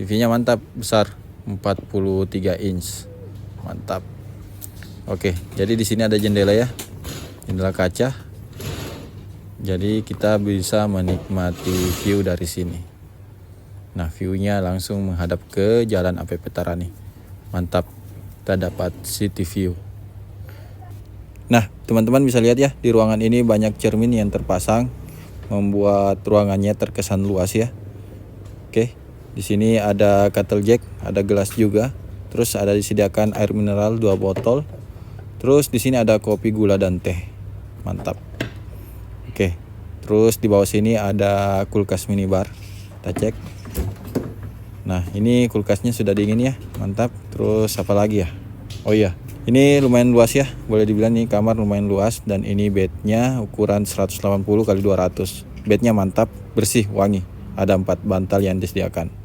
TV-nya mantap, besar, 43 inch. Mantap. Oke, jadi di sini ada jendela ya. Jendela kaca. Jadi kita bisa menikmati view dari sini. Nah, view-nya langsung menghadap ke Jalan AP Petarani. Mantap. Kita dapat city view. Nah, teman-teman bisa lihat ya, di ruangan ini banyak cermin yang terpasang, membuat ruangannya terkesan luas ya. Oke, di sini ada kettle jack, ada gelas juga. Terus ada disediakan air mineral 2 botol. Terus di sini ada kopi, gula dan teh. Mantap. Oke. Terus di bawah sini ada kulkas minibar. Kita cek. Nah, ini kulkasnya sudah dingin ya. Mantap. Terus apa lagi ya? Oh iya, ini lumayan luas ya. Boleh dibilang nih kamar lumayan luas, dan ini bednya ukuran 180 x 200. Bednya mantap, bersih, wangi. Ada 4 bantal yang disediakan.